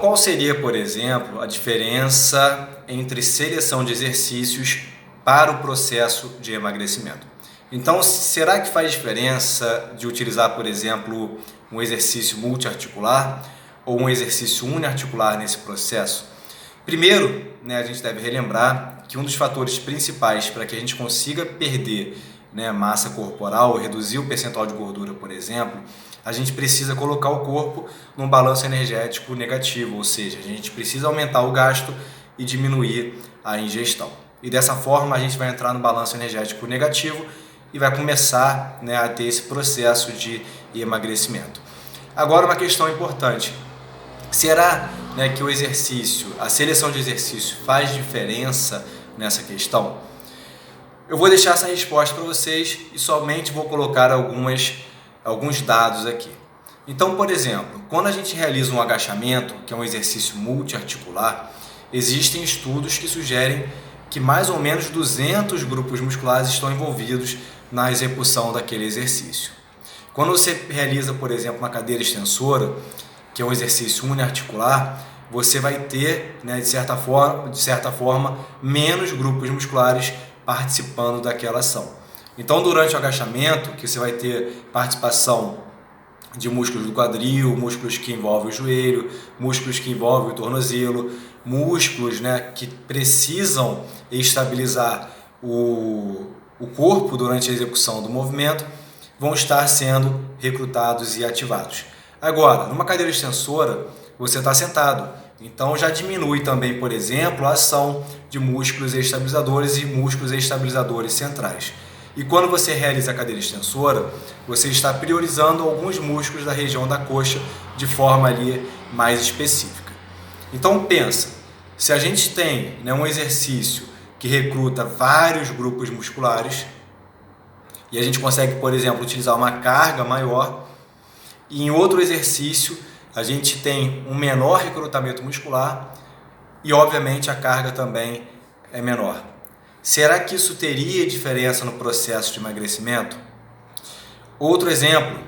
Qual seria, por exemplo, a diferença entre seleção de exercícios para o processo de emagrecimento? Então, será que faz diferença de utilizar, por exemplo, um exercício multiarticular ou um exercício uniarticular nesse processo? Primeiro, a gente deve relembrar que um dos fatores principais para que a gente consiga perder massa corporal, reduzir o percentual de gordura, por exemplo, a gente precisa colocar o corpo num balanço energético negativo, ou seja, a gente precisa aumentar o gasto e diminuir a ingestão. E dessa forma a gente vai entrar no balanço energético negativo e vai começar a ter esse processo de emagrecimento. Agora, uma questão importante: será que o exercício, a seleção de exercício faz diferença nessa questão? Eu vou deixar essa resposta para vocês e somente vou colocar alguns dados aqui. Então, por exemplo, quando a gente realiza um agachamento, que é um exercício multiarticular, existem estudos que sugerem que mais ou menos 200 grupos musculares estão envolvidos na execução daquele exercício. Quando você realiza, por exemplo, uma cadeira extensora, que é um exercício uniarticular, você vai ter, de certa forma, menos grupos musculares participando daquela ação. Então, durante o agachamento, que você vai ter participação de músculos do quadril, músculos que envolvem o joelho, músculos que envolvem o tornozelo, músculos que precisam estabilizar o corpo durante a execução do movimento, vão estar sendo recrutados e ativados. Agora, numa cadeira extensora, você está sentado, então já diminui também, por exemplo, a ação de músculos estabilizadores e músculos estabilizadores centrais. E quando você realiza a cadeira extensora, você está priorizando alguns músculos da região da coxa de forma ali mais específica. Então pensa, se a gente tem um exercício que recruta vários grupos musculares e a gente consegue, por exemplo, utilizar uma carga maior, e em outro exercício a gente tem um menor recrutamento muscular e obviamente a carga também é menor. Será que isso teria diferença no processo de emagrecimento? Outro exemplo,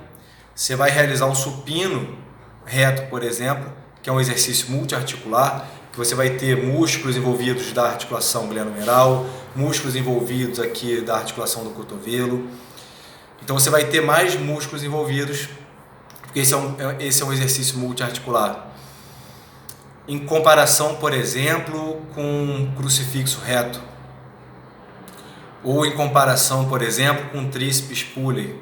você vai realizar um supino reto, por exemplo, que é um exercício multiarticular, que você vai ter músculos envolvidos da articulação glenohumeral, músculos envolvidos aqui da articulação do cotovelo. Então você vai ter mais músculos envolvidos, porque esse é um exercício multiarticular. Em comparação, por exemplo, com um crucifixo reto, ou em comparação, por exemplo, com tríceps pulley.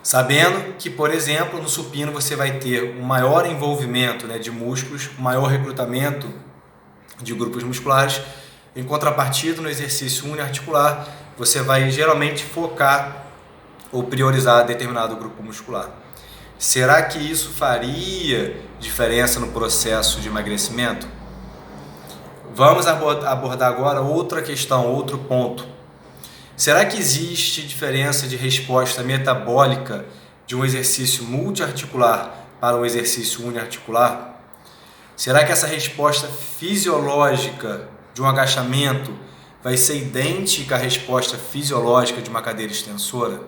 Sabendo que, por exemplo, no supino você vai ter um maior envolvimento de músculos, um maior recrutamento de grupos musculares, em contrapartida no exercício uniarticular, você vai geralmente focar ou priorizar determinado grupo muscular. Será que isso faria diferença no processo de emagrecimento? Vamos abordar agora outra questão, outro ponto. Será que existe diferença de resposta metabólica de um exercício multiarticular para um exercício uniarticular? Será que essa resposta fisiológica de um agachamento vai ser idêntica à resposta fisiológica de uma cadeira extensora?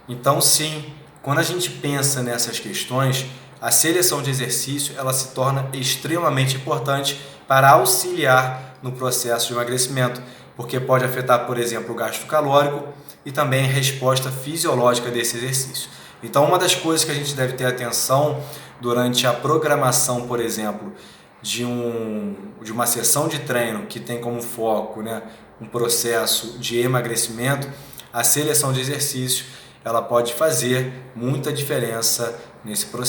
Então, sim, quando a gente pensa nessas questões, a seleção de exercício ela se torna extremamente importante para auxiliar no processo de emagrecimento, porque pode afetar, por exemplo, o gasto calórico e também a resposta fisiológica desse exercício. Então, uma das coisas que a gente deve ter atenção durante a programação, por exemplo, de uma sessão de treino que tem como foco um processo de emagrecimento, a seleção de exercícios ela pode fazer muita diferença nesse processo.